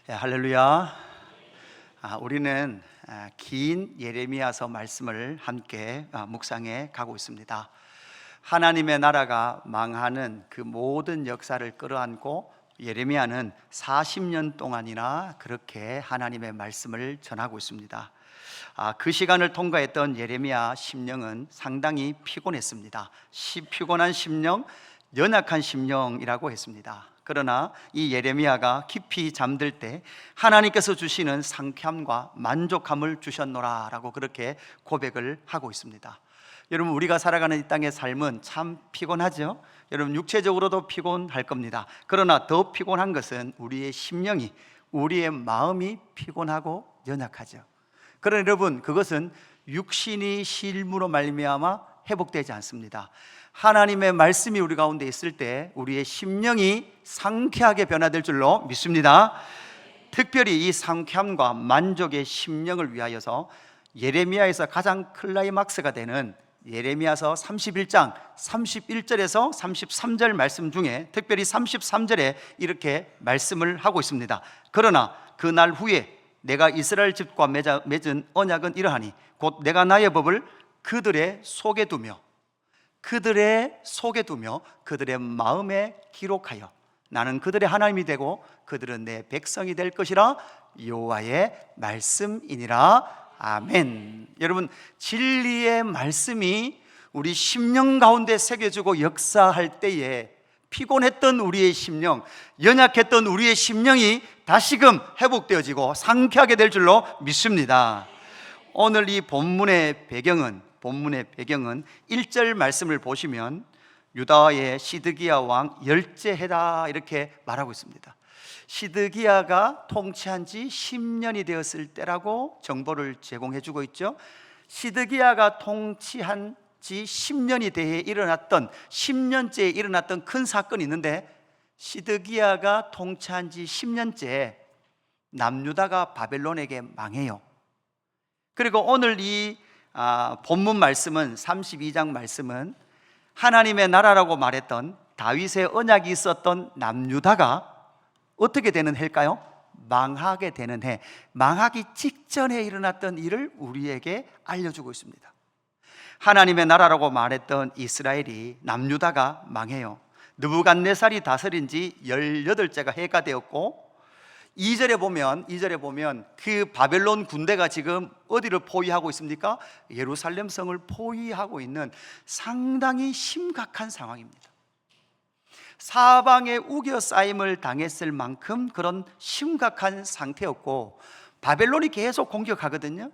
할렐루야. 우리는 긴 예레미야서 말씀을 함께 묵상해 가고 있습니다. 하나님의 나라가 망하는 그 모든 역사를 끌어안고 예레미야는 40년 동안이나 그렇게 하나님의 말씀을 전하고 있습니다. 그 시간을 통과했던 예레미야 심령은 상당히 피곤했습니다. 피곤한 심령, 연약한 심령이라고 했습니다. 그러나 이 예레미야가 깊이 잠들 때 하나님께서 주시는 상쾌함과 만족함을 주셨노라 라고 그렇게 고백을 하고 있습니다. 여러분, 우리가 살아가는 이 땅의 삶은 참 피곤하죠. 여러분, 육체적으로도 피곤할 겁니다. 그러나 더 피곤한 것은 우리의 심령이, 우리의 마음이 피곤하고 연약하죠. 그러나 여러분, 그것은 육신이 실무로 말미암아 회복되지 않습니다. 하나님의 말씀이 우리 가운데 있을 때 우리의 심령이 상쾌하게 변화될 줄로 믿습니다. 특별히 이 상쾌함과 만족의 심령을 위하여서 예레미야에서 가장 클라이막스가 되는 예레미야서 31장 31절에서 33절 말씀 중에 특별히 33절에 이렇게 말씀을 하고 있습니다. 그러나 그날 후에 내가 이스라엘 집과 맺은 언약은 이러하니 곧 내가 나의 법을 그들의 속에 두며 그들의 마음에 기록하여 나는 그들의 하나님이 되고 그들은 내 백성이 될 것이라 여호와의 말씀이니라. 아멘. 여러분, 진리의 말씀이 우리 심령 가운데 새겨지고 역사할 때에 피곤했던 우리의 심령, 연약했던 우리의 심령이 다시금 회복되어지고 상쾌하게 될 줄로 믿습니다. 오늘 이 본문의 배경은 1절 말씀을 보시면 유다의 시드기야 왕 열째해다 이렇게 말하고 있습니다. 시드기야가 통치한 지 10년이 되었을 때라고 정보를 제공해 주고 있죠. 시드기야가 통치한 지 10년이 대해 일어났던 10년째에 일어났던 큰 사건이 있는데, 시드기야가 통치한 지 10년째 남유다가 바벨론에게 망해요. 그리고 오늘 이 본문 말씀은 32장 말씀은 하나님의 나라라고 말했던 다윗의 언약이 있었던 남유다가 어떻게 되는 해일까요? 망하게 되는 해, 망하기 직전에 일어났던 일을 우리에게 알려주고 있습니다. 하나님의 나라라고 말했던 이스라엘이, 남유다가 망해요. 느부갓네살이 다스린 지 18제가 해가 되었고 2절에 보면 그 바벨론 군대가 지금 어디를 포위하고 있습니까? 예루살렘 성을 포위하고 있는 상당히 심각한 상황입니다. 사방에 우겨싸임을 당했을 만큼 그런 심각한 상태였고 바벨론이 계속 공격하거든요.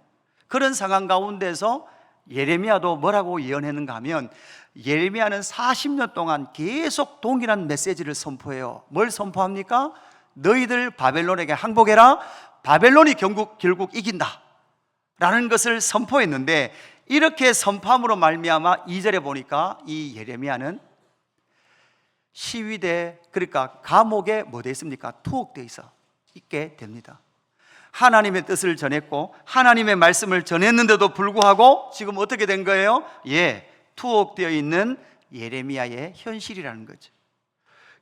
그런 상황 가운데서 예레미야도 뭐라고 예언했는가 하면, 예레미야는 40년 동안 계속 동일한 메시지를 선포해요. 뭘 선포합니까? 너희들 바벨론에게 항복해라. 바벨론이 결국 이긴다 라는 것을 선포했는데, 이렇게 선포함으로 말미암아 2절에 보니까 이 예레미야는 시위대, 그러니까 감옥에 뭐 되어 있습니까? 투옥되어 있게 됩니다. 하나님의 뜻을 전했고 하나님의 말씀을 전했는데도 불구하고 지금 어떻게 된 거예요? 투옥되어 있는 예레미야의 현실이라는 거죠.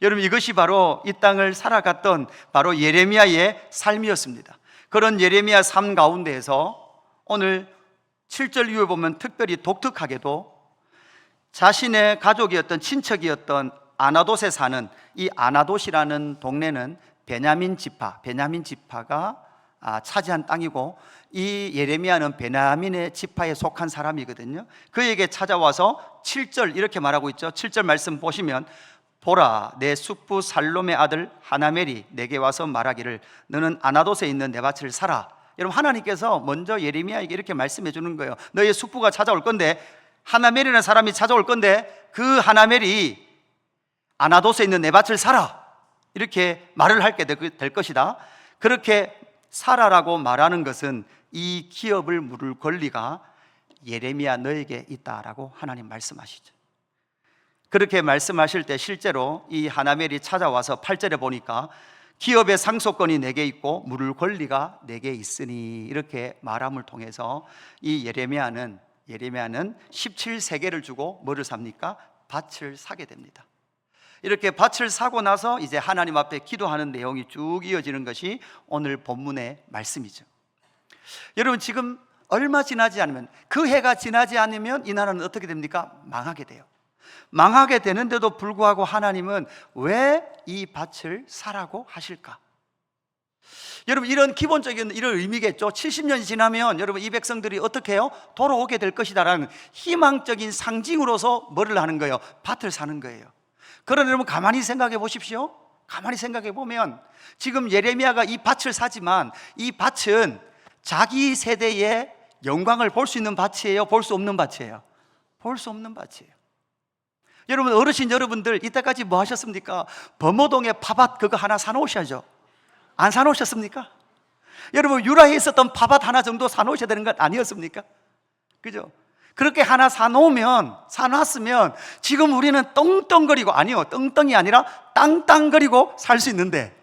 여러분, 이것이 바로 이 땅을 살아갔던 바로 예레미야의 삶이었습니다. 그런 예레미야 삶 가운데에서 오늘 7절 이후에 보면 특별히 독특하게도 자신의 가족이었던, 친척이었던 아나돗에 사는 이 아나돗이라는 동네는 베냐민 지파가 차지한 땅이고, 이 예레미야는 베냐민의 지파에 속한 사람이거든요. 그에게 찾아와서 7절 이렇게 말하고 있죠. 7절 말씀 보시면, 보라, 내 숙부 살롬의 아들 하나멜이 내게 와서 말하기를 너는 아나돗에 있는 내 밭을 사라. 여러분, 하나님께서 먼저 예레미야에게 이렇게 말씀해 주는 거예요. 너의 숙부가 찾아올 건데, 하나멜이라는 사람이 찾아올 건데 그 하나멜이 아나돗에 있는 내 밭을 사라, 이렇게 말을 하게 될 것이다. 그렇게 사라라고 말하는 것은 이 기업을 물을 권리가 예레미야 너에게 있다라고 하나님 말씀하시죠. 그렇게 말씀하실 때 실제로 이 하나멜이 찾아와서 8절에 보니까 기업의 상속권이 내게 있고 물을 권리가 내게 있으니, 이렇게 말함을 통해서 이 예레미야는 17세계를 주고 뭐를 삽니까? 밭을 사게 됩니다. 이렇게 밭을 사고 나서 이제 하나님 앞에 기도하는 내용이 쭉 이어지는 것이 오늘 본문의 말씀이죠. 여러분, 지금 얼마 지나지 않으면, 그 해가 지나지 않으면 이 나라는 어떻게 됩니까? 망하게 돼요. 망하게 되는데도 불구하고 하나님은 왜 이 밭을 사라고 하실까? 여러분, 이런 기본적인 이런 의미겠죠. 70년이 지나면 여러분 이 백성들이 어떻게 해요? 돌아오게 될 것이다라는 희망적인 상징으로서 뭐를 하는 거예요? 밭을 사는 거예요. 그러나 여러분 가만히 생각해 보십시오. 가만히 생각해 보면 지금 예레미야가 이 밭을 사지만 이 밭은 자기 세대의 영광을 볼 수 있는 밭이에요? 볼 수 없는 밭이에요? 볼 수 없는 밭이에요. 여러분, 어르신 여러분들 이때까지 뭐 하셨습니까? 범어동에 팥밭 그거 하나 사놓으셔야죠. 안 사놓으셨습니까? 여러분, 유라에 있었던 팥밭 하나 정도 사놓으셔야 되는 것 아니었습니까? 그죠? 그렇게 하나 사놨으면 지금 우리는 떵떵거리고, 아니요, 떵떵이 아니라 땅땅거리고 살 수 있는데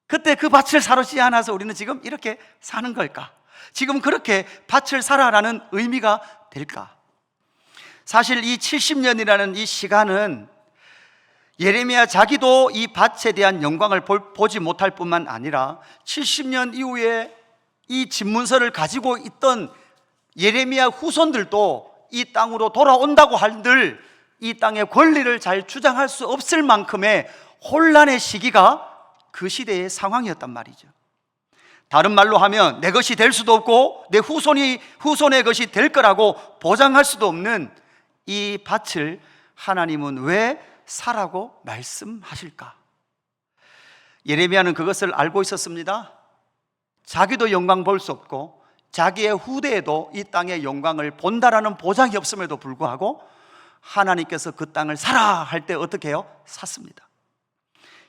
그때 그 밭을 사놓지 않아서 우리는 지금 이렇게 사는 걸까? 지금 그렇게 밭을 사라라는 의미가 될까? 사실 이 70년이라는 이 시간은 예레미야 자기도 이 밭에 대한 영광을 보지 못할 뿐만 아니라 70년 이후에 이 집문서를 가지고 있던 예레미야 후손들도 이 땅으로 돌아온다고 한들 이 땅의 권리를 잘 주장할 수 없을 만큼의 혼란의 시기가 그 시대의 상황이었단 말이죠. 다른 말로 하면 내 것이 될 수도 없고 내 후손의 것이 될 거라고 보장할 수도 없는 이 밭을 하나님은 왜 사라고 말씀하실까? 예레미야는 그것을 알고 있었습니다. 자기도 영광 볼 수 없고 자기의 후대에도 이 땅의 영광을 본다라는 보장이 없음에도 불구하고 하나님께서 그 땅을 사라 할 때 어떻게 해요? 샀습니다.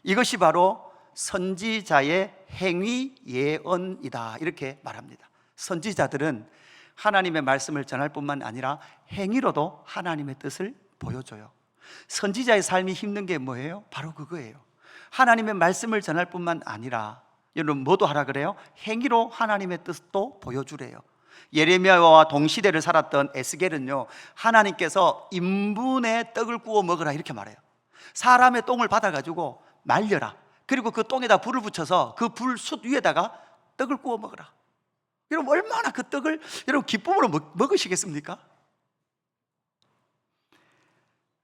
이것이 바로 선지자의 행위 예언이다, 이렇게 말합니다. 선지자들은 하나님의 말씀을 전할 뿐만 아니라 행위로도 하나님의 뜻을 보여줘요. 선지자의 삶이 힘든 게 뭐예요? 바로 그거예요. 하나님의 말씀을 전할 뿐만 아니라 여러분 뭐도 하라 그래요? 행위로 하나님의 뜻도 보여주래요. 예레미야와 동시대를 살았던 에스겔은요, 하나님께서 인분의 떡을 구워 먹으라 이렇게 말해요. 사람의 똥을 받아가지고 말려라. 그리고 그 똥에다 불을 붙여서 그 불숯 위에다가 떡을 구워 먹으라. 여러분 얼마나 그 떡을 여러분 기쁨으로 먹으시겠습니까?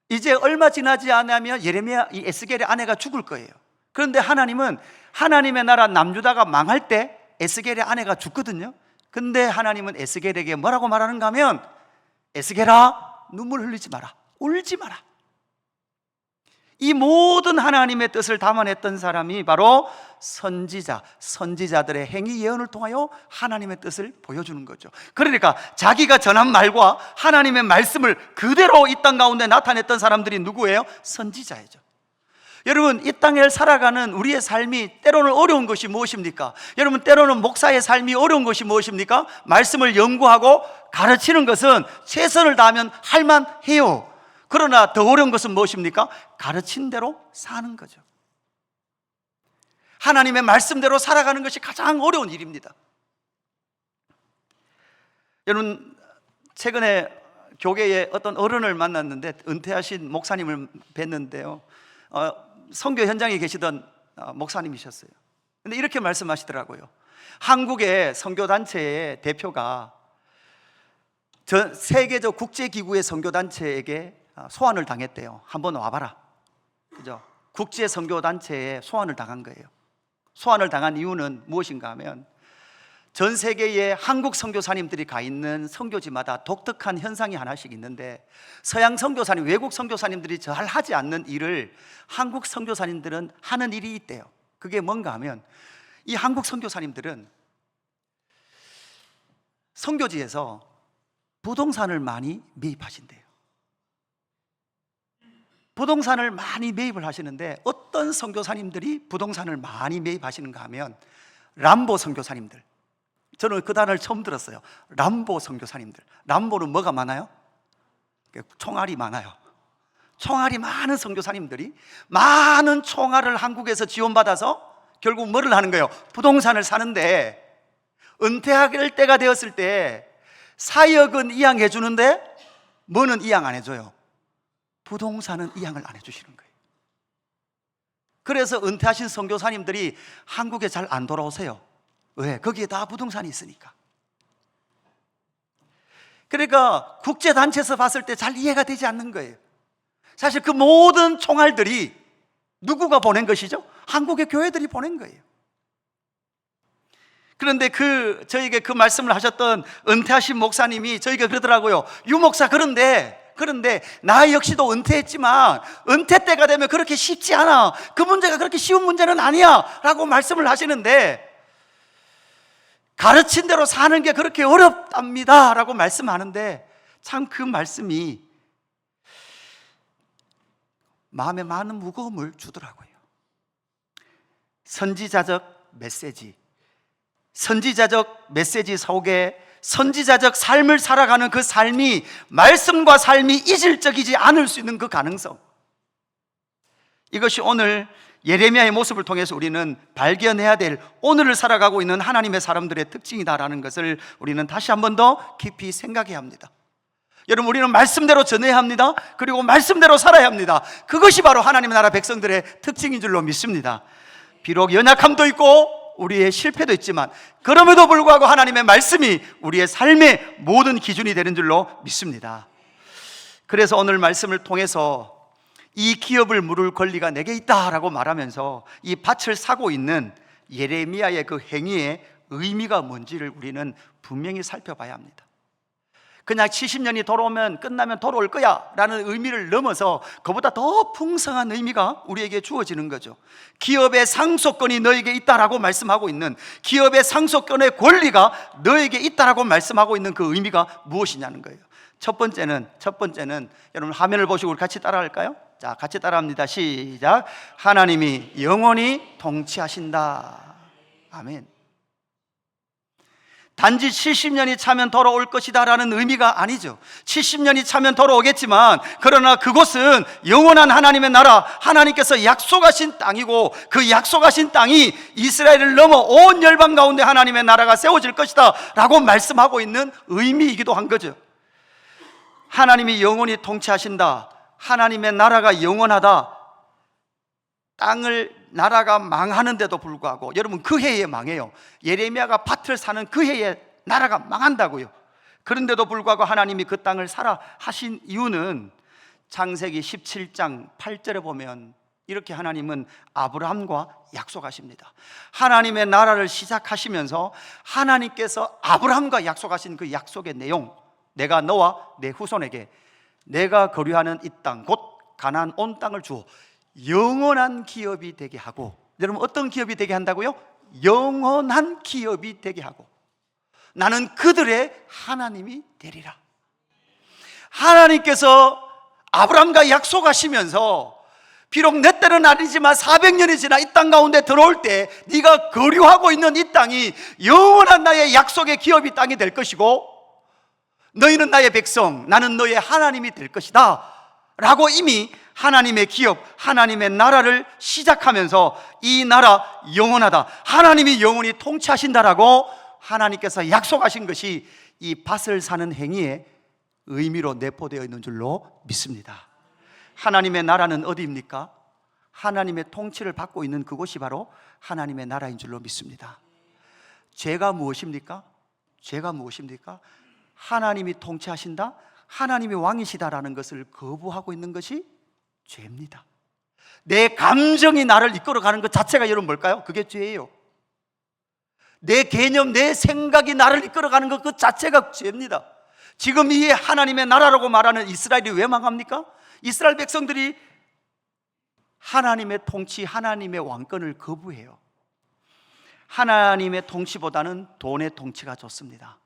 이제 얼마 지나지 않으면 예레미야 이 에스겔의 아내가 죽을 거예요. 그런데 하나님은 하나님의 나라 남유다가 망할 때 에스겔의 아내가 죽거든요. 근데 하나님은 에스겔에게 뭐라고 말하는가 하면 에스겔아, 눈물 흘리지 마라, 울지 마라. 이 모든 하나님의 뜻을 담아냈던 사람이 바로 선지자들의 행위 예언을 통하여 하나님의 뜻을 보여주는 거죠. 그러니까 자기가 전한 말과 하나님의 말씀을 그대로 이 땅 가운데 나타냈던 사람들이 누구예요? 선지자이죠. 여러분, 이 땅을 살아가는 우리의 삶이 때로는 어려운 것이 무엇입니까? 여러분, 때로는 목사의 삶이 어려운 것이 무엇입니까? 말씀을 연구하고 가르치는 것은 최선을 다하면 할만해요. 그러나 더 어려운 것은 무엇입니까? 가르친 대로 사는 거죠. 하나님의 말씀대로 살아가는 것이 가장 어려운 일입니다. 여러분, 최근에 교계에 어떤 어른을 만났는데 은퇴하신 목사님을 뵀는데요, 선교 현장에 계시던 목사님이셨어요. 근데 이렇게 말씀하시더라고요. 한국의 선교단체의 대표가 세계적 국제기구의 선교단체에게 소환을 당했대요. 한번 와봐라. 그죠? 국제 선교단체에 소환을 당한 거예요. 소환을 당한 이유는 무엇인가 하면 전 세계에 한국 선교사님들이 가 있는 선교지마다 독특한 현상이 하나씩 있는데 서양 선교사님, 외국 선교사님들이 잘 하지 않는 일을 한국 선교사님들은 하는 일이 있대요. 그게 뭔가 하면 이 한국 선교사님들은 선교지에서 부동산을 많이 매입하신대요. 부동산을 많이 매입을 하시는데 어떤 선교사님들이 부동산을 많이 매입하시는가 하면 람보 선교사님들. 저는 그 단어를 처음 들었어요. 람보 선교사님들. 람보는 뭐가 많아요? 총알이 많아요. 총알이 많은 선교사님들이 많은 총알을 한국에서 지원받아서 결국 뭐를 하는 거예요? 부동산을 사는데 은퇴할 때가 되었을 때 사역은 이양해 주는데 뭐는 이양 안 해줘요? 부동산은 이양을 안 해주시는 거예요. 그래서 은퇴하신 선교사님들이 한국에 잘 안 돌아오세요. 왜? 거기에 다 부동산이 있으니까. 그러니까 국제단체에서 봤을 때 잘 이해가 되지 않는 거예요. 사실 그 모든 총알들이 누구가 보낸 것이죠? 한국의 교회들이 보낸 거예요. 그런데 저에게 그 말씀을 하셨던 은퇴하신 목사님이 저에게 그러더라고요. 유 목사, 그런데 나 역시도 은퇴했지만 은퇴 때가 되면 그렇게 쉽지 않아. 그 문제가 그렇게 쉬운 문제는 아니야 라고 말씀을 하시는데, 가르친 대로 사는 게 그렇게 어렵답니다 라고 말씀하는데, 참 그 말씀이 마음에 많은 무거움을 주더라고요. 선지자적 메시지 속에 선지자적 삶을 살아가는 그 삶이, 말씀과 삶이 이질적이지 않을 수 있는 그 가능성, 이것이 오늘 예레미야의 모습을 통해서 우리는 발견해야 될, 오늘을 살아가고 있는 하나님의 사람들의 특징이다라는 것을 우리는 다시 한 번 더 깊이 생각해야 합니다. 여러분, 우리는 말씀대로 전해야 합니다. 그리고 말씀대로 살아야 합니다. 그것이 바로 하나님의 나라 백성들의 특징인 줄로 믿습니다. 비록 연약함도 있고 우리의 실패도 있지만, 그럼에도 불구하고 하나님의 말씀이 우리의 삶의 모든 기준이 되는 줄로 믿습니다. 그래서 오늘 말씀을 통해서 이 기업을 물을 권리가 내게 있다라고 말하면서 이 밭을 사고 있는 예레미야의 그 행위의 의미가 뭔지를 우리는 분명히 살펴봐야 합니다. 그냥 70년이 돌아오면 끝나면 돌아올 거야 라는 의미를 넘어서 그보다 더 풍성한 의미가 우리에게 주어지는 거죠. 기업의 상속권이 너에게 있다라고 말씀하고 있는, 기업의 상속권의 권리가 너에게 있다라고 말씀하고 있는 그 의미가 무엇이냐는 거예요. 첫 번째는 여러분 화면을 보시고 우리 같이 따라할까요? 자, 같이 따라합니다. 시작. 하나님이 영원히 통치하신다. 아멘. 단지 70년이 차면 돌아올 것이다 라는 의미가 아니죠. 70년이 차면 돌아오겠지만, 그러나 그곳은 영원한 하나님의 나라, 하나님께서 약속하신 땅이고, 그 약속하신 땅이 이스라엘을 넘어 온 열방 가운데 하나님의 나라가 세워질 것이다 라고 말씀하고 있는 의미이기도 한 거죠. 하나님이 영원히 통치하신다, 하나님의 나라가 영원하다. 나라가 망하는데도 불구하고, 여러분 그 해에 망해요. 예레미야가 밭을 사는 그 해에 나라가 망한다고요. 그런데도 불구하고 하나님이 그 땅을 사라 하신 이유는 창세기 17장 8절에 보면 이렇게 하나님은 아브라함과 약속하십니다. 하나님의 나라를 시작하시면서 하나님께서 아브라함과 약속하신 그 약속의 내용, 내가 너와 내 후손에게 내가 거류하는 이 땅 곧 가나안 온 땅을 주어 영원한 기업이 되게 하고, 여러분 어떤 기업이 되게 한다고요? 영원한 기업이 되게 하고, 나는 그들의 하나님이 되리라. 하나님께서 아브라함과 약속하시면서 비록 내 때는 아니지만 400년이 지나 이 땅 가운데 들어올 때 네가 거류하고 있는 이 땅이 영원한 나의 약속의 기업이 땅이 될 것이고, 너희는 나의 백성, 나는 너의 하나님이 될 것이다 라고 이미 하나님의 기업, 하나님의 나라를 시작하면서 이 나라 영원하다, 하나님이 영원히 통치하신다라고 하나님께서 약속하신 것이 이 밭을 사는 행위의 의미로 내포되어 있는 줄로 믿습니다. 하나님의 나라는 어디입니까? 하나님의 통치를 받고 있는 그곳이 바로 하나님의 나라인 줄로 믿습니다. 죄가 무엇입니까? 죄가 무엇입니까? 하나님이 통치하신다, 하나님이 왕이시다라는 것을 거부하고 있는 것이 죄입니다. 내 감정이 나를 이끌어가는 것 자체가 여러분 뭘까요? 그게 죄예요. 내 개념, 내 생각이 나를 이끌어가는 것 그 자체가 죄입니다. 지금 이 하나님의 나라라고 말하는 이스라엘이 왜 망합니까? 이스라엘 백성들이 하나님의 통치, 하나님의 왕권을 거부해요. 하나님의 통치보다는 돈의 통치가 좋습니다.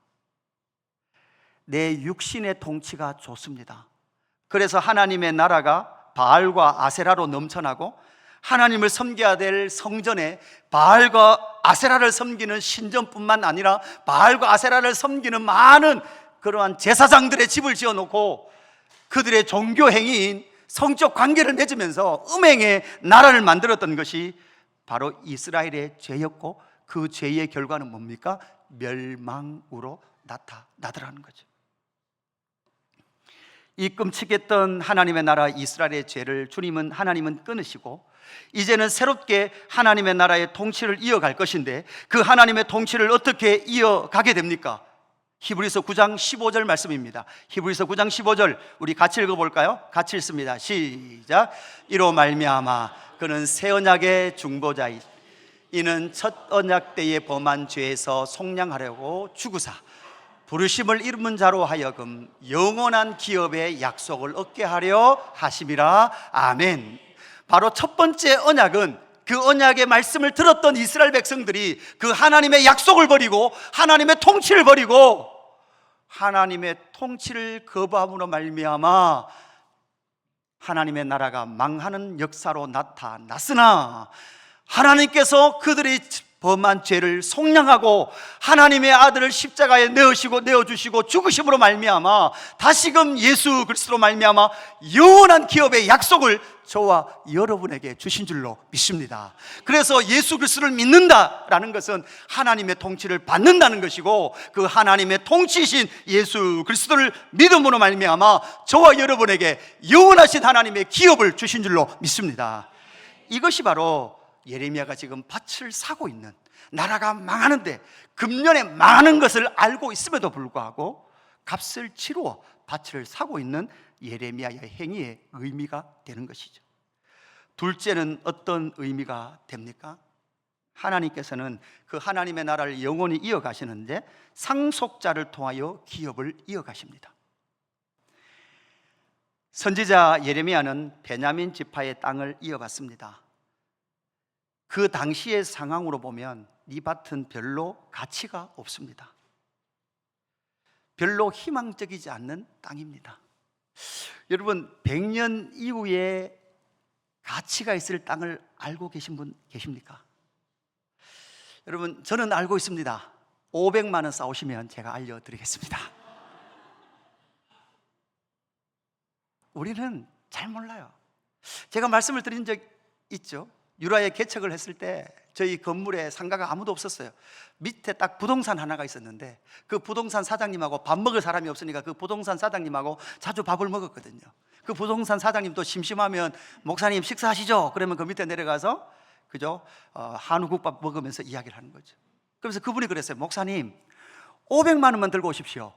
내 육신의 통치가 좋습니다. 그래서 하나님의 나라가 바알과 아세라로 넘쳐나고, 하나님을 섬겨야 될 성전에 바알과 아세라를 섬기는 신전뿐만 아니라 바알과 아세라를 섬기는 많은 그러한 제사장들의 집을 지어놓고 그들의 종교 행위인 성적 관계를 맺으면서 음행의 나라를 만들었던 것이 바로 이스라엘의 죄였고, 그 죄의 결과는 뭡니까? 멸망으로 나타나더라는 거죠. 이 끔찍했던 하나님의 나라 이스라엘의 죄를 하나님은 끊으시고 이제는 새롭게 하나님의 나라의 통치를 이어갈 것인데 그 하나님의 통치를 어떻게 이어가게 됩니까? 히브리서 9장 15절 말씀입니다. 히브리서 9장 15절 우리 같이 읽어볼까요? 같이 읽습니다. 시작. 이로 말미암아 그는 새 언약의 중보자이 이는 첫 언약 때에 범한 죄에서 속량하려고 죽으사 부르심을 입은 자로 하여금 영원한 기업의 약속을 얻게 하려 하심이라. 아멘. 바로 첫 번째 언약은 그 언약의 말씀을 들었던 이스라엘 백성들이 그 하나님의 약속을 버리고 하나님의 통치를 버리고 하나님의 통치를 거부함으로 말미암아 하나님의 나라가 망하는 역사로 나타났으나 하나님께서 그들의 범한 죄를 속량하고 하나님의 아들을 십자가에 내어주시고 죽으심으로 말미암아 다시금 예수 그리스도로 말미암아 영원한 기업의 약속을 저와 여러분에게 주신 줄로 믿습니다. 그래서 예수 그리스도를 믿는다라는 것은 하나님의 통치를 받는다는 것이고 그 하나님의 통치이신 예수 그리스도를 믿음으로 말미암아 저와 여러분에게 영원하신 하나님의 기업을 주신 줄로 믿습니다. 이것이 바로 예레미야가 지금 밭을 사고 있는, 나라가 망하는데 금년에 망하는 것을 알고 있음에도 불구하고 값을 치루어 밭을 사고 있는 예레미야의 행위의 의미가 되는 것이죠. 둘째는 어떤 의미가 됩니까? 하나님께서는 그 하나님의 나라를 영원히 이어가시는데 상속자를 통하여 기업을 이어가십니다. 선지자 예레미야는 베냐민 지파의 땅을 이어받습니다. 그 당시의 상황으로 보면 이 밭은 별로 가치가 없습니다. 별로 희망적이지 않는 땅입니다. 여러분 100년 이후에 가치가 있을 땅을 알고 계신 분 계십니까? 여러분 저는 알고 있습니다. 500만 원 싸우시면 제가 알려드리겠습니다. 우리는 잘 몰라요. 제가 말씀을 드린 적 있죠. 유라에 개척을 했을 때 저희 건물에 상가가 아무도 없었어요. 밑에 딱 부동산 하나가 있었는데 그 부동산 사장님하고 밥 먹을 사람이 없으니까 그 부동산 사장님하고 자주 밥을 먹었거든요. 그 부동산 사장님도 심심하면 목사님 식사하시죠? 그러면 그 밑에 내려가서 한우국밥 먹으면서 이야기를 하는 거죠. 그래서 그분이 그랬어요. 목사님 500만 원만 들고 오십시오.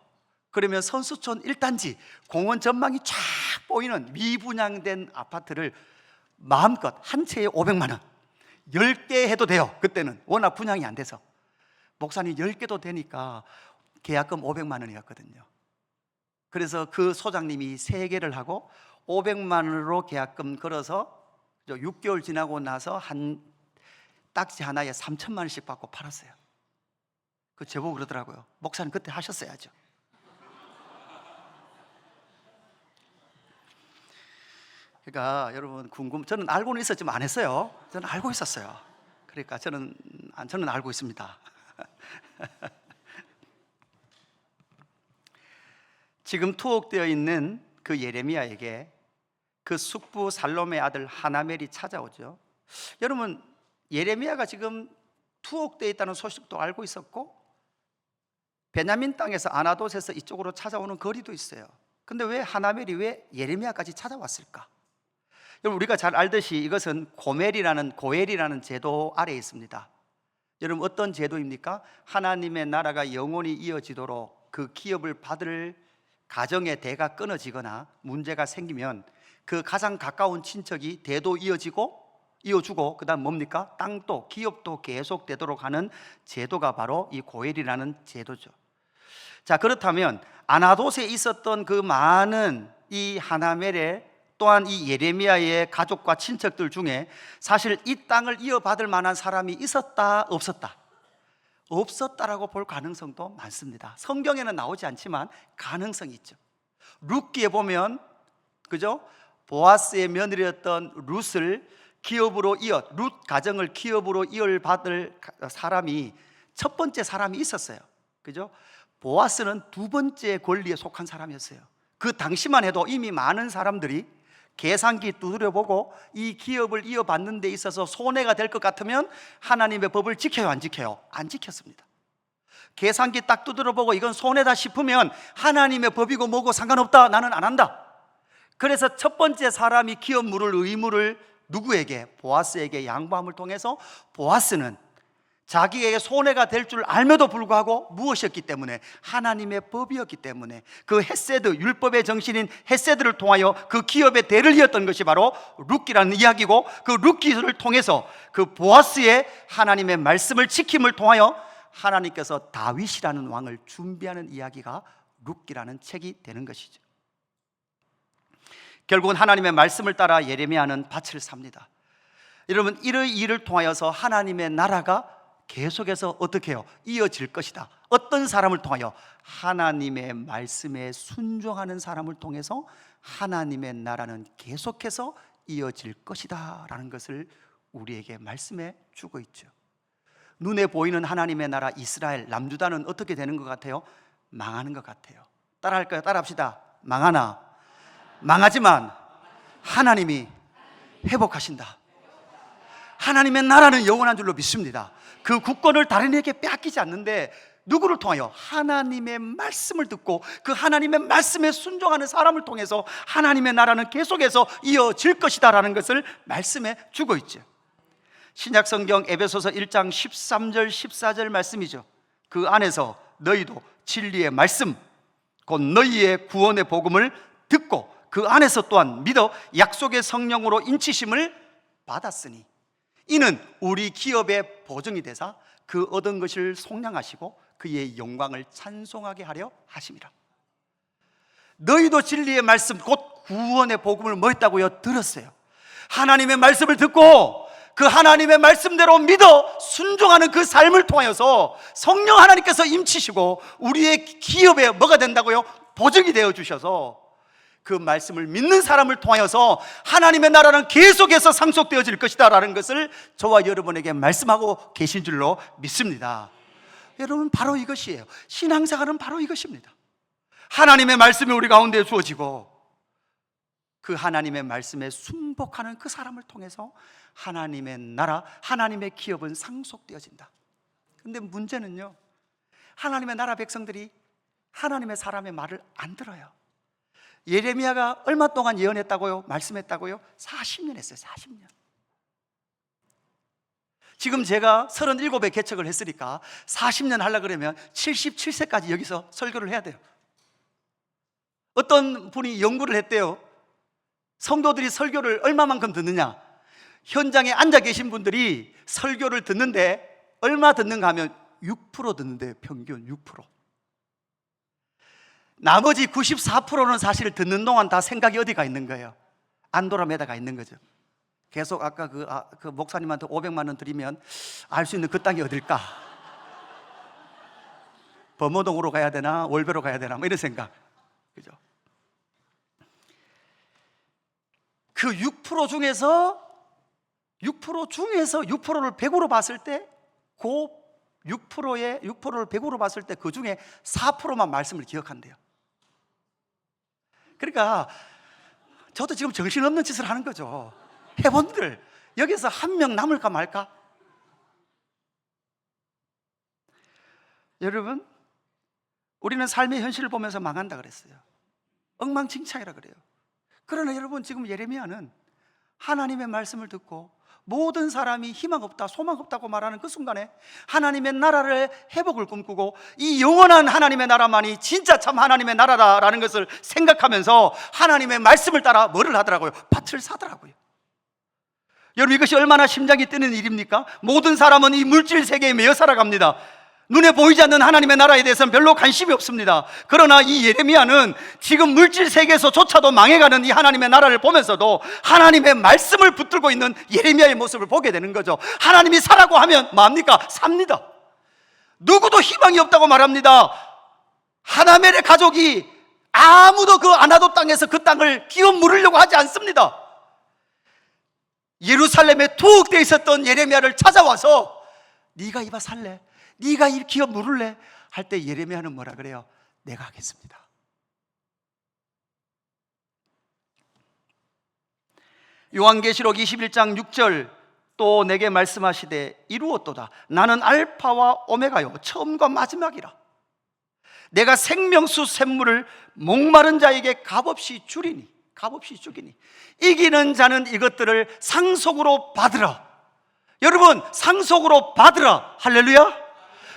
그러면 선수촌 1단지 공원 전망이 쫙 보이는 미분양된 아파트를 마음껏 한 채에 500만 원 10개 해도 돼요. 그때는 워낙 분양이 안 돼서 목사님 10개도 되니까 계약금 500만 원이었거든요. 그래서 그 소장님이 3개를 하고 500만 원으로 계약금 걸어서 6개월 지나고 나서 한 딱지 하나에 3천만 원씩 받고 팔았어요. 그 제보고 그러더라고요. 목사님 그때 하셨어야죠. 그러니까 여러분 저는 알고는 있었지만 안 했어요. 저는 알고 있었어요. 그러니까 저는 알고 있습니다. 지금 투옥되어 있는 그 예레미야에게 그 숙부 살롬의 아들 하나멜이 찾아오죠. 여러분 예레미야가 지금 투옥되어 있다는 소식도 알고 있었고 베냐민 땅에서 아나돗에서 이쪽으로 찾아오는 거리도 있어요. 근데 왜 하나멜이 왜 예레미야까지 찾아왔을까? 여러분 우리가 잘 알듯이 이것은 고엘이라는 제도 아래에 있습니다. 여러분 어떤 제도입니까? 하나님의 나라가 영원히 이어지도록 그 기업을 받을 가정의 대가 끊어지거나 문제가 생기면 그 가장 가까운 친척이 대도 이어주고 그 다음 뭡니까? 땅도 기업도 계속되도록 하는 제도가 바로 이 고엘이라는 제도죠. 자, 그렇다면 아나돗에 있었던 그 많은 이 하나멜의 또한 이 예레미야의 가족과 친척들 중에 사실 이 땅을 이어받을 만한 사람이 있었다 없었다? 없었다라고 볼 가능성도 많습니다. 성경에는 나오지 않지만 가능성이 있죠. 룻기에 보면 보아스의 며느리였던 룻을 룻 가정을 기업으로 이어받을 사람이 첫 번째 사람이 있었어요. 보아스는 두 번째 권리에 속한 사람이었어요. 그 당시만 해도 이미 많은 사람들이 계산기 두드려보고 이 기업을 이어받는 데 있어서 손해가 될 것 같으면 하나님의 법을 지켜요, 안 지켜요? 안 지켰습니다. 계산기 딱 두드려보고 이건 손해다 싶으면 하나님의 법이고 뭐고 상관없다, 나는 안 한다. 그래서 첫 번째 사람이 기업물을 의무를 누구에게? 보아스에게 양보함을 통해서 보아스는 자기에게 손해가 될 줄 알면도 불구하고 무엇이었기 때문에? 하나님의 법이었기 때문에 그 헤세드, 율법의 정신인 헤세드를 통하여 그 기업의 대를 이었던 것이 바로 룻기라는 이야기고, 그 룻기를 통해서 그 보아스의 하나님의 말씀을 지킴을 통하여 하나님께서 다윗이라는 왕을 준비하는 이야기가 룻기라는 책이 되는 것이죠. 결국은 하나님의 말씀을 따라 예레미야는 밭을 삽니다. 여러분, 이의 일을 통하여서 하나님의 나라가 계속해서 어떻게 해요? 이어질 것이다. 어떤 사람을 통하여? 하나님의 말씀에 순종하는 사람을 통해서 하나님의 나라는 계속해서 이어질 것이다 라는 것을 우리에게 말씀해 주고 있죠. 눈에 보이는 하나님의 나라 이스라엘, 남유다는 어떻게 되는 것 같아요? 망하는 것 같아요. 따라할까요? 따라합시다. 망하나? 망하지만 하나님이 회복하신다. 하나님의 나라는 영원한 줄로 믿습니다. 그 국권을 다른 이에게 빼앗기지 않는데 누구를 통하여? 하나님의 말씀을 듣고 그 하나님의 말씀에 순종하는 사람을 통해서 하나님의 나라는 계속해서 이어질 것이다 라는 것을 말씀해 주고 있죠. 신약성경 에베소서 1장 13절 14절 말씀이죠. 그 안에서 너희도 진리의 말씀 곧 너희의 구원의 복음을 듣고 그 안에서 또한 믿어 약속의 성령으로 인치심을 받았으니 이는 우리 기업의 보증이 되사 그 얻은 것을 속량하시고 그의 영광을 찬송하게 하려 하심이라. 너희도 진리의 말씀 곧 구원의 복음을 뭐 했다고요? 들었어요. 하나님의 말씀을 듣고 그 하나님의 말씀대로 믿어 순종하는 그 삶을 통하여서 성령 하나님께서 임치시고 우리의 기업에 뭐가 된다고요? 보증이 되어 주셔서 그 말씀을 믿는 사람을 통하여서 하나님의 나라는 계속해서 상속되어질 것이다 라는 것을 저와 여러분에게 말씀하고 계신 줄로 믿습니다. 여러분, 바로 이것이에요. 신앙생활은 바로 이것입니다. 하나님의 말씀이 우리 가운데 주어지고 그 하나님의 말씀에 순복하는 그 사람을 통해서 하나님의 나라, 하나님의 기업은 상속되어진다. 그런데 문제는요, 하나님의 나라 백성들이 하나님의 사람의 말을 안 들어요. 예레미야가 얼마 동안 예언했다고요? 말씀했다고요? 40년 했어요. 40년. 지금 제가 37에 개척을 했으니까 40년 하려고 그러면 77세까지 여기서 설교를 해야 돼요. 어떤 분이 연구를 했대요. 성도들이 설교를 얼마만큼 듣느냐? 현장에 앉아 계신 분들이 설교를 듣는데 얼마 듣는가 하면 6% 듣는데요. 평균 6%. 나머지 94%는 사실 듣는 동안 다 생각이 어디가 있는 거예요? 안도라메다가 있는 거죠. 계속 아까 그 목사님한테 500만 원 드리면 알 수 있는 그 땅이 어딜까? 범어동으로 가야 되나? 월배로 가야 되나? 뭐 이런 생각. 그죠? 그 6% 중에서 6%를 100으로 봤을 때 그 6%를 100으로 봤을 때 그 중에 4%만 말씀을 기억한대요. 그러니까 저도 지금 정신없는 짓을 하는 거죠. 회원들 여기서 한 명 남을까 말까? 여러분, 우리는 삶의 현실을 보면서 망한다 그랬어요. 엉망진창이라 그래요. 그러나 여러분, 지금 예레미야는 하나님의 말씀을 듣고 모든 사람이 희망 없다, 소망 없다고 말하는 그 순간에 하나님의 나라를 회복을 꿈꾸고 이 영원한 하나님의 나라만이 진짜 참 하나님의 나라다라는 것을 생각하면서 하나님의 말씀을 따라 뭐를 하더라고요? 밭을 사더라고요. 여러분, 이것이 얼마나 심장이 뛰는 일입니까? 모든 사람은 이 물질 세계에 매여 살아갑니다. 눈에 보이지 않는 하나님의 나라에 대해서는 별로 관심이 없습니다. 그러나 이 예레미야는 지금 물질 세계에서조차도 망해가는 이 하나님의 나라를 보면서도 하나님의 말씀을 붙들고 있는 예레미야의 모습을 보게 되는 거죠. 하나님이 사라고 하면 뭡니까? 삽니다. 누구도 희망이 없다고 말합니다. 하나멜의 가족이 아무도 그 아나도 땅에서 그 땅을 기업 물으려고 하지 않습니다. 예루살렘에 투옥되어 있었던 예레미야를 찾아와서 네가 이봐 살래? 네가 이 기업 물을래? 할 때 예레미야는 뭐라 그래요? 내가 하겠습니다. 요한계시록 21장 6절 또 내게 말씀하시되 이루었도다. 나는 알파와 오메가요 처음과 마지막이라. 내가 생명수 샘물을 목마른 자에게 값없이 주리니 값없이 죽이니 이기는 자는 이것들을 상속으로 받으라. 여러분, 상속으로 받으라. 할렐루야.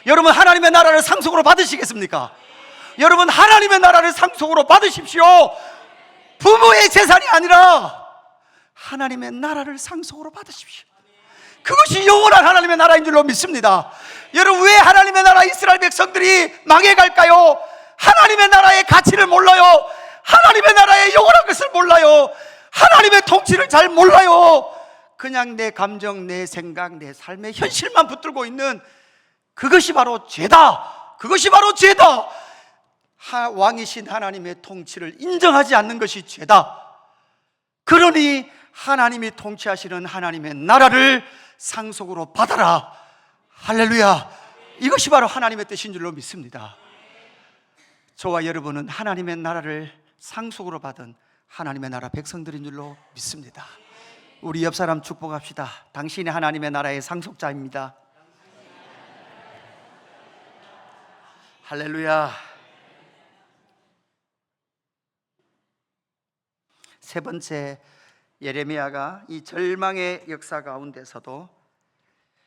여러분, 하나님의 나라를 상속으로 받으시겠습니까? 여러분, 하나님의 나라를 상속으로 받으십시오. 부모의 재산이 아니라 하나님의 나라를 상속으로 받으십시오. 그것이 영원한 하나님의 나라인 줄로 믿습니다. 여러분, 왜 하나님의 나라 이스라엘 백성들이 망해갈까요? 하나님의 나라의 가치를 몰라요. 하나님의 나라의 영원한 것을 몰라요. 하나님의 통치를 잘 몰라요. 그냥 내 감정, 내 생각, 내 삶의 현실만 붙들고 있는 그것이 바로 죄다. 그것이 바로 죄다. 왕이신 하나님의 통치를 인정하지 않는 것이 죄다. 그러니 하나님이 통치하시는 하나님의 나라를 상속으로 받아라. 할렐루야. 이것이 바로 하나님의 뜻인 줄로 믿습니다. 저와 여러분은 하나님의 나라를 상속으로 받은 하나님의 나라 백성들인 줄로 믿습니다. 우리 옆 사람 축복합시다. 당신이 하나님의 나라의 상속자입니다. 할렐루야. 세 번째, 예레미야가 이 절망의 역사 가운데서도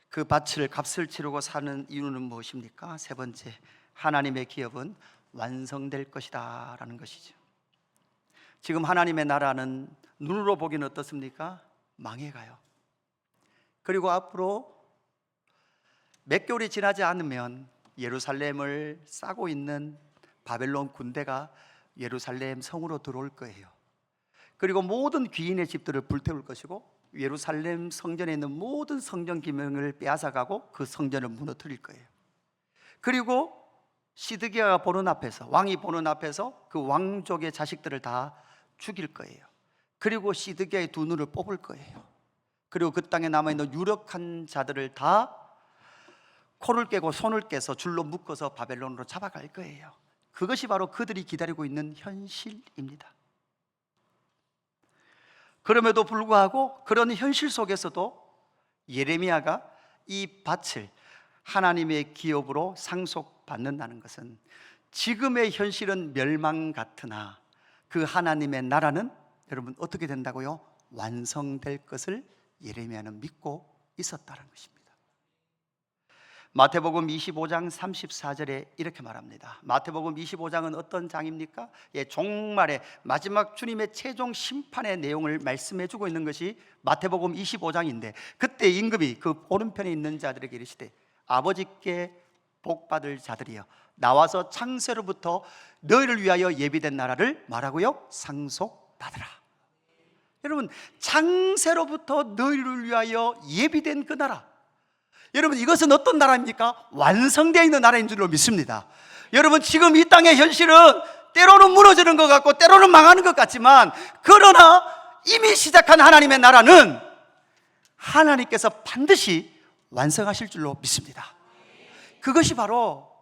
그 값을 치르고 사는 이유는 무엇입니까? 세 번째, 하나님의 기업은 완성될 것이다 라는 것이죠. 지금 하나님의 나라는 눈으로 보기는 어떻습니까? 망해가요. 그리고 앞으로 몇 개월이 지나지 않으면 예루살렘을 싸고 있는 바벨론 군대가 예루살렘 성으로 들어올 거예요. 그리고 모든 귀인의 집들을 불태울 것이고 예루살렘 성전에 있는 모든 성전 기명을 빼앗아가고 그 성전을 무너뜨릴 거예요. 그리고 시드기야가 보는 앞에서, 왕이 보는 앞에서 그 왕족의 자식들을 다 죽일 거예요. 그리고 시드기야의 두 눈을 뽑을 거예요. 그리고 그 땅에 남아있는 유력한 자들을 다 코를 깨고 손을 깨서 줄로 묶어서 바벨론으로 잡아갈 거예요. 그것이 바로 그들이 기다리고 있는 현실입니다. 그럼에도 불구하고 그런 현실 속에서도 예레미야가 이 밭을 하나님의 기업으로 상속받는다는 것은 지금의 현실은 멸망 같으나 그 하나님의 나라는 여러분 어떻게 된다고요? 완성될 것을 예레미야는 믿고 있었다는 것입니다. 마태복음 25장 34절에 이렇게 말합니다. 마태복음 25장은 어떤 장입니까? 종말의 마지막 주님의 최종 심판의 내용을 말씀해 주고 있는 것이 마태복음 25장인데, 그때 임금이 그 오른편에 있는 자들에게 이르시되 아버지께 복받을 자들이여 나와서 창세로부터 너희를 위하여 예비된 나라를 말하고요 상속받으라. 여러분, 창세로부터 너희를 위하여 예비된 그 나라, 여러분 이것은 어떤 나라입니까? 완성되어 있는 나라인 줄로 믿습니다. 여러분, 지금 이 땅의 현실은 때로는 무너지는 것 같고 때로는 망하는 것 같지만, 그러나 이미 시작한 하나님의 나라는 하나님께서 반드시 완성하실 줄로 믿습니다. 그것이 바로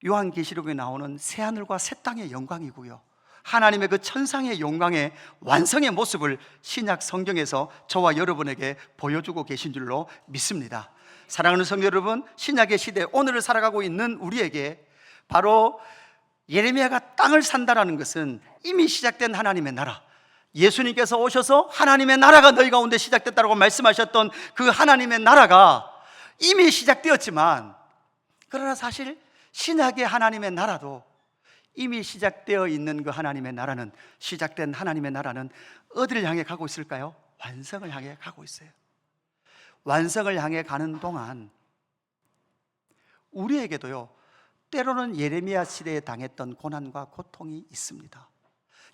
요한계시록에 나오는 새하늘과 새 땅의 영광이고요, 하나님의 그 천상의 영광의 완성의 모습을 신약 성경에서 저와 여러분에게 보여주고 계신 줄로 믿습니다. 사랑하는 성도 여러분, 신약의 시대 오늘을 살아가고 있는 우리에게 바로 예레미야가 땅을 산다라는 것은 이미 시작된 하나님의 나라, 예수님께서 오셔서 하나님의 나라가 너희 가운데 시작됐다고 말씀하셨던 그 하나님의 나라가 이미 시작되었지만, 그러나 사실 신약의 하나님의 나라도 이미 시작되어 있는 그 하나님의 나라는, 시작된 하나님의 나라는 어디를 향해 가고 있을까요? 완성을 향해 가고 있어요. 완성을 향해 가는 동안 우리에게도요 때로는 예레미야 시대에 당했던 고난과 고통이 있습니다.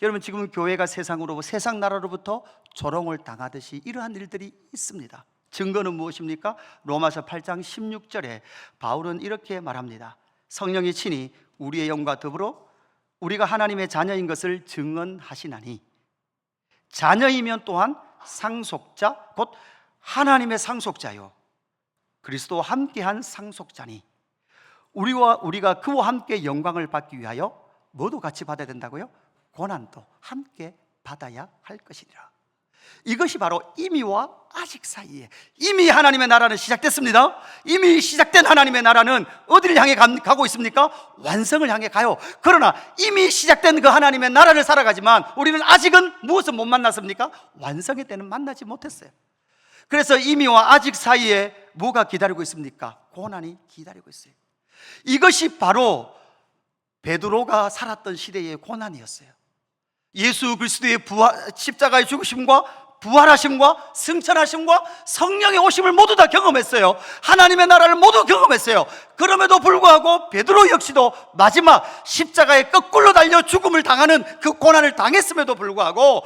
여러분, 지금 교회가 세상 나라로부터 조롱을 당하듯이 이러한 일들이 있습니다. 증거는 무엇입니까? 로마서 8장 16절에 바울은 이렇게 말합니다. 성령이 친히 우리의 영과 더불어 우리가 하나님의 자녀인 것을 증언하시나니, 자녀이면 또한 상속자 곧 하나님의 상속자요 그리스도와 함께한 상속자니 우리가 그와 함께 영광을 받기 위하여 뭐도 같이 받아야 된다고요? 고난도 함께 받아야 할 것이니라. 이것이 바로 이미와 아직 사이에, 이미 하나님의 나라는 시작됐습니다. 이미 시작된 하나님의 나라는 어디를 향해 가고 있습니까? 완성을 향해 가요. 그러나 이미 시작된 그 하나님의 나라를 살아가지만 우리는 아직은 무엇을 못 만났습니까? 완성의 때는 만나지 못했어요. 그래서 이미와 아직 사이에 뭐가 기다리고 있습니까? 고난이 기다리고 있어요. 이것이 바로 베드로가 살았던 시대의 고난이었어요. 예수 그리스도의 십자가의 죽으심과 부활하심과 승천하심과 성령의 오심을 모두 다 경험했어요. 하나님의 나라를 모두 경험했어요. 그럼에도 불구하고 베드로 역시도 마지막 십자가에 거꾸로 달려 죽음을 당하는 그 고난을 당했음에도 불구하고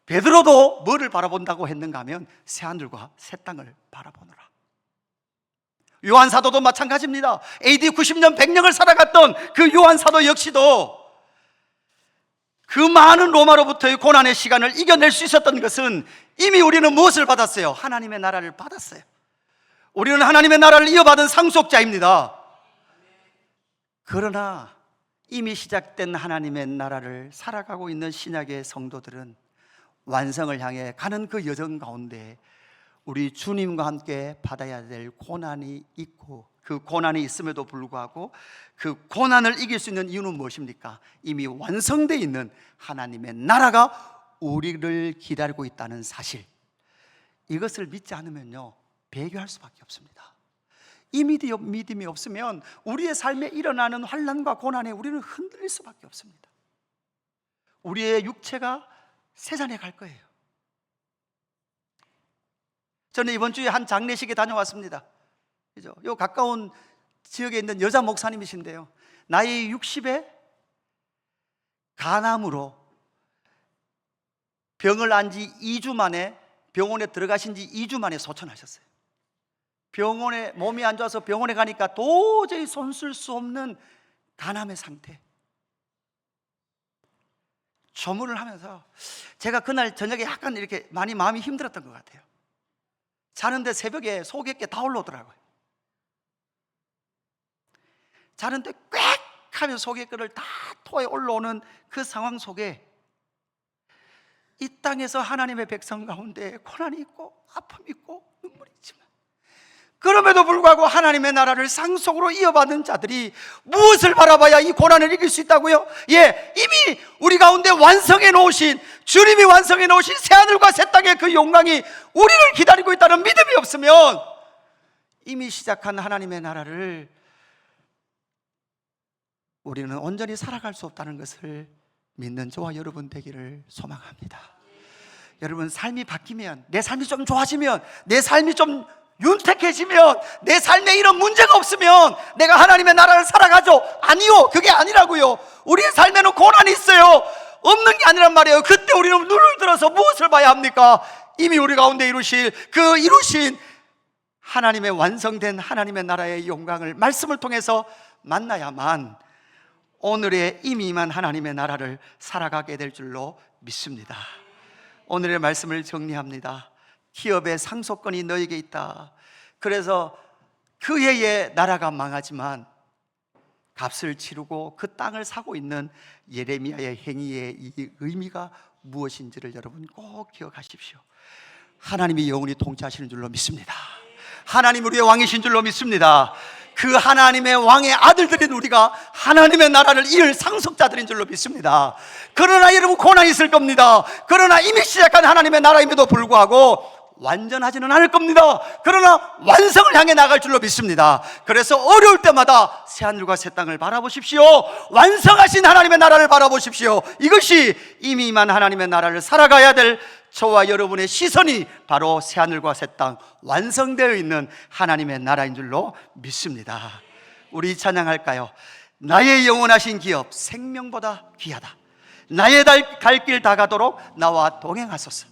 베드로도 뭐를 바라본다고 했는가 하면 새하늘과 새 땅을 바라보느라. 요한 사도도 마찬가지입니다. AD 90년 100년을 살아갔던 그 요한 사도 역시도 그 많은 로마로부터의 고난의 시간을 이겨낼 수 있었던 것은 이미 우리는 무엇을 받았어요? 하나님의 나라를 받았어요. 우리는 하나님의 나라를 이어받은 상속자입니다. 그러나 이미 시작된 하나님의 나라를 살아가고 있는 신약의 성도들은 완성을 향해 가는 그 여정 가운데 우리 주님과 함께 받아야 될 고난이 있고, 그 고난이 있음에도 불구하고 그 고난을 이길 수 있는 이유는 무엇입니까? 이미 완성되어 있는 하나님의 나라가 우리를 기다리고 있다는 사실, 이것을 믿지 않으면요 배교할 수밖에 없습니다. 이 믿음이 없으면 우리의 삶에 일어나는 환난과 고난에 우리는 흔들릴 수밖에 없습니다. 우리의 육체가 세잔에 갈 거예요. 저는 이번 주에 한 장례식에 다녀왔습니다. 그죠? 요 가까운 지역에 있는 여자 목사님이신데요, 나이 60에 간암으로 병을 안 지 2주 만에, 병원에 들어가신 지 2주 만에 소천하셨어요. 병원에 몸이 안 좋아서 병원에 가니까 도저히 손쓸 수 없는 간암의 상태. 조문을 하면서 제가 그날 저녁에 약간 이렇게 많이 마음이 힘들었던 것 같아요. 자는데 새벽에 속에게 다 올라오더라고요. 자는데 꽥 하면 속에거를 다 토해 올라오는 그 상황 속에 이 땅에서 하나님의 백성 가운데 고난이 있고 아픔이 있고 눈물이 있지만, 그럼에도 불구하고 하나님의 나라를 상속으로 이어받은 자들이 무엇을 바라봐야 이 고난을 이길 수 있다고요? 예, 이미 우리 가운데 완성해 놓으신, 주님이 완성해 놓으신 새하늘과 새 땅의 그 영광이 우리를 기다리고 있다는 믿음이 없으면 이미 시작한 하나님의 나라를 우리는 온전히 살아갈 수 없다는 것을 믿는 저와 여러분 되기를 소망합니다. 여러분, 삶이 바뀌면, 내 삶이 좀 좋아지면, 내 삶이 좀 윤택해지면, 내 삶에 이런 문제가 없으면 내가 하나님의 나라를 살아가죠? 아니요, 그게 아니라고요. 우리의 삶에는 고난이 있어요. 없는 게 아니란 말이에요. 그때 우리는 눈을 들어서 무엇을 봐야 합니까? 이미 우리 가운데 이루신 하나님의 완성된 하나님의 나라의 영광을 말씀을 통해서 만나야만 오늘의 이미 임한 하나님의 나라를 살아가게 될 줄로 믿습니다. 오늘의 말씀을 정리합니다. 기업의 상속권이 너에게 있다. 그래서 그 해에 나라가 망하지만 값을 치르고 그 땅을 사고 있는 예레미야의 행위의 이 의미가 무엇인지를 여러분 꼭 기억하십시오. 하나님이 영원히 통치하시는 줄로 믿습니다. 하나님 우리의 왕이신 줄로 믿습니다. 그 하나님의 왕의 아들들인 우리가 하나님의 나라를 이을 상속자들인 줄로 믿습니다. 그러나 여러분, 고난이 있을 겁니다. 그러나 이미 시작한 하나님의 나라임에도 불구하고 완전하지는 않을 겁니다. 그러나 완성을 향해 나갈 줄로 믿습니다. 그래서 어려울 때마다 새하늘과 새 땅을 바라보십시오. 완성하신 하나님의 나라를 바라보십시오. 이것이 이미 임한 하나님의 나라를 살아가야 될 저와 여러분의 시선이 바로 새하늘과 새 땅, 완성되어 있는 하나님의 나라인 줄로 믿습니다. 우리 찬양할까요? 나의 영원하신 기업 생명보다 귀하다. 나의 갈 길 다 가도록 나와 동행하소서.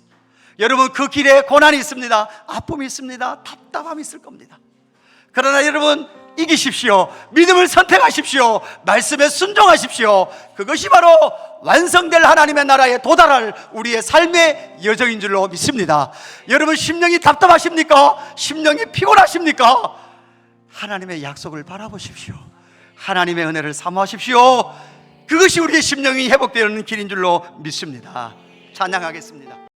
여러분, 그 길에 고난이 있습니다. 아픔이 있습니다. 답답함이 있을 겁니다. 그러나 여러분, 이기십시오. 믿음을 선택하십시오. 말씀에 순종하십시오. 그것이 바로 완성될 하나님의 나라에 도달할 우리의 삶의 여정인 줄로 믿습니다. 여러분, 심령이 답답하십니까? 심령이 피곤하십니까? 하나님의 약속을 바라보십시오. 하나님의 은혜를 사모하십시오. 그것이 우리의 심령이 회복되는 길인 줄로 믿습니다. 찬양하겠습니다.